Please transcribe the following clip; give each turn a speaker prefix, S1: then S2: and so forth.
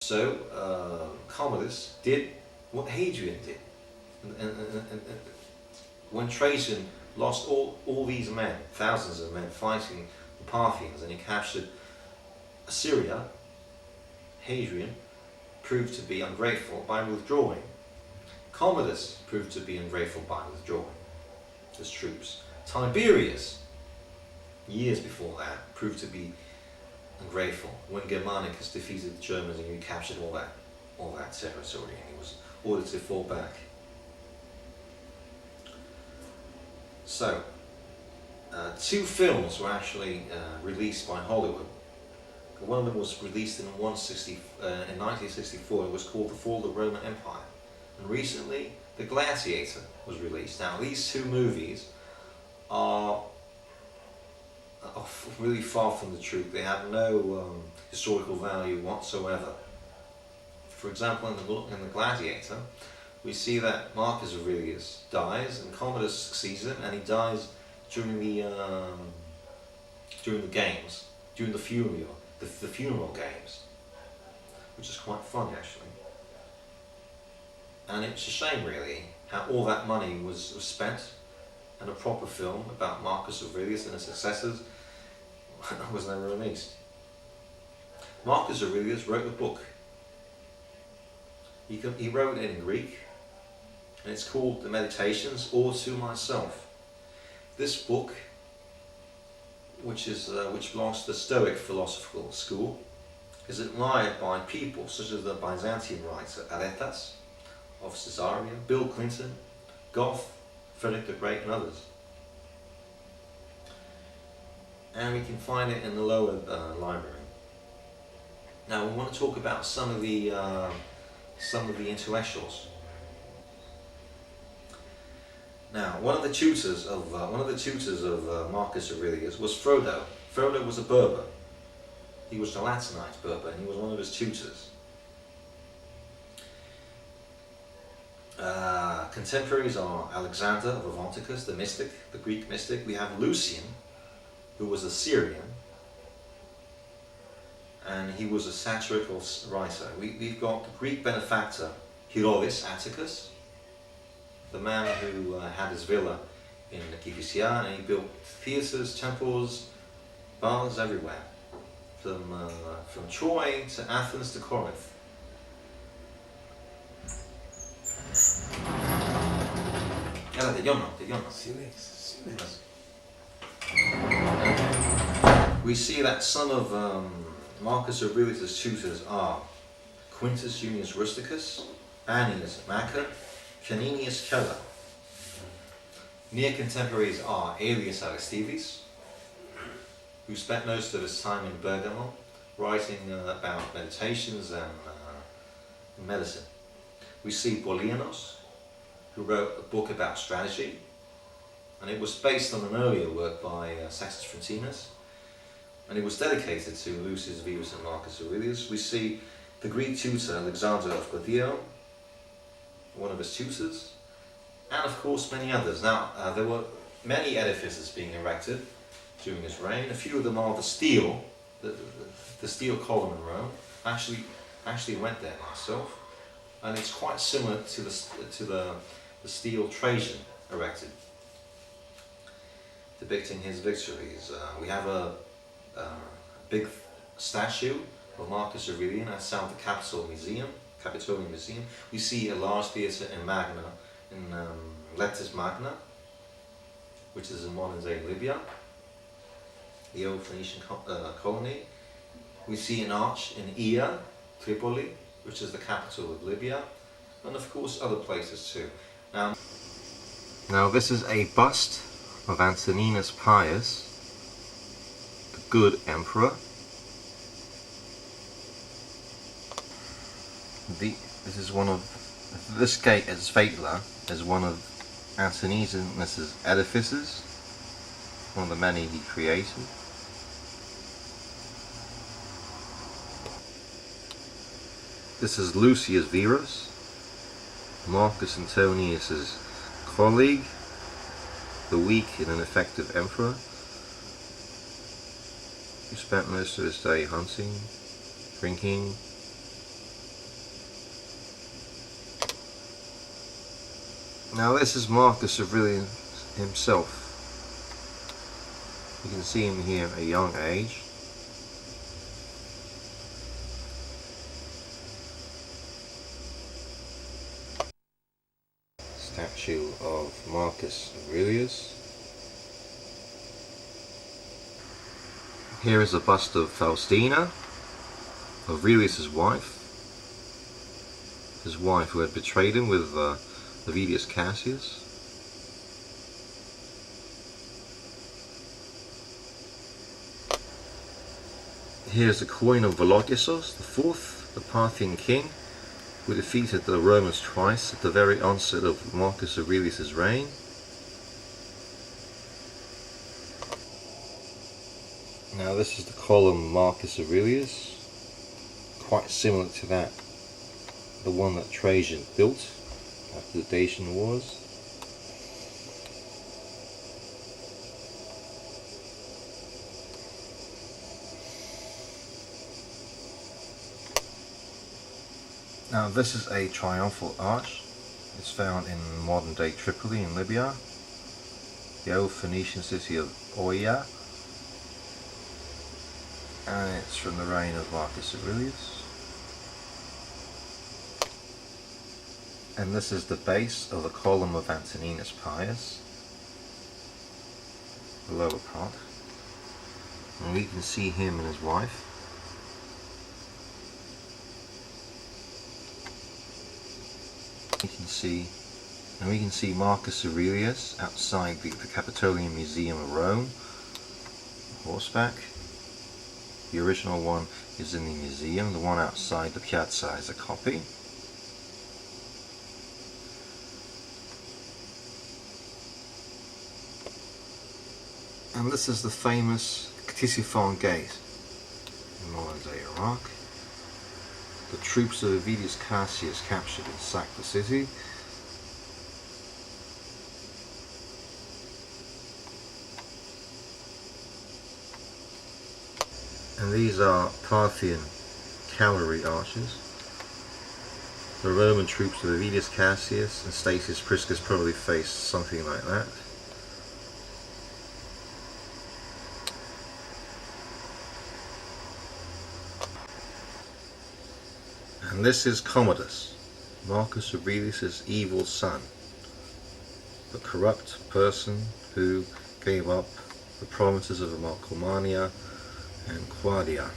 S1: So Commodus did what Hadrian did, and when Trajan lost all these men, thousands of men fighting the Parthians, and he captured Assyria, Hadrian proved to be ungrateful by withdrawing. Commodus proved to be ungrateful by withdrawing his troops. Tiberius, years before that, proved to be ungrateful when Germanicus defeated the Germans and recaptured all that territory, and he was ordered to fall back. So, two films were actually released by Hollywood. One of them was released in 1964. It was called The Fall of the Roman Empire. And recently, The Gladiator was released. Now, these two movies are really far from the truth. They have no historical value whatsoever. For example, in the Gladiator, we see that Marcus Aurelius dies, and Commodus succeeds him, and he dies during the games, during the funeral games, which is quite funny actually. And it's a shame really how all that money was spent, and a proper film about Marcus Aurelius and his successors was never released. Marcus Aurelius wrote a book. He wrote it in Greek, and it's called The Meditations, or To Myself. This book, which belongs to the Stoic philosophical school, is admired by people such as the Byzantine writer Aretas of Caesarea, Bill Clinton, Goethe, Frederick the Great, and others. And we can find it in the lower library. Now we want to talk about some of the intellectuals. Now, one of the tutors of Marcus Aurelius was Frodo. Frodo was a Berber. He was a Latinized Berber, and he was one of his tutors. Contemporaries are Alexander of Avanticus, the mystic, the Greek mystic. We have Lucian, who was a Syrian, and he was a satirical writer. We've got the Greek benefactor Herodes Atticus, the man who had his villa in Kifisia, and he built theatres, temples, baths everywhere, from Troy to Athens to Corinth. We see that some of Marcus Aurelius' tutors are Quintus Junius Rusticus, Annius Macer, Caninius Celer. Near contemporaries are Aelius Aristides, who spent most of his time in Bergamo, writing about meditations and medicine. We see Polyanos, who wrote a book about strategy, and it was based on an earlier work by Sextus Frontinus, and it was dedicated to Lucius Verus and Marcus Aurelius. We see the Greek tutor Alexander of Gladio, one of his tutors, and of course many others. Now, there were many edifices being erected during his reign. A few of them are the steel column in Rome. Actually went there myself, and it's quite similar to the steel Trajan erected, depicting his victories. We have a big statue of Marcus Aurelius outside the Capitolian Museum. We see a large theatre in Lectis Magna, which is in modern-day Libya, the old Phoenician colony. We see an arch in Ia, Tripoli, which is the capital of Libya, and of course other places too. Now this is a bust of Antoninus Pius, the good emperor. This gate at Svetla is one of Antoninus's edifices, one of the many he created. This is Lucius Verus, Marcus Antonius's colleague, the weak and ineffective emperor, who spent most of his day hunting, drinking, Now this is Marcus Aurelius himself. You can see him here at a young age. Statue of Marcus Aurelius. Here is a bust of Faustina, Aurelius' wife. His wife who had betrayed him with Avidius Cassius. Here's a coin of Vologesos IV, the Parthian king, who defeated the Romans twice at the very onset of Marcus Aurelius' reign. Now this is the column Marcus Aurelius, quite similar to that, the one that Trajan built after the Dacian Wars. Now this is a triumphal arch. It's found in modern day Tripoli in Libya, the old Phoenician city of Oia, and it's from the reign of Marcus Aurelius. And this is the base of the column of Antoninus Pius, the lower part, and we can see him and his wife. We can see Marcus Aurelius outside the Capitolian Museum of Rome, horseback. The original one is in the museum, the one outside the piazza is a copy. And this is the famous Ctesiphon Gate in modern day Iraq. The troops of Avidius Cassius captured and sacked the city. And these are Parthian cavalry archers. The Roman troops of Avidius Cassius and Statius Priscus probably faced something like that. And this is Commodus, Marcus Aurelius' evil son, the corrupt person who gave up the provinces of Marcomannia and Quadia.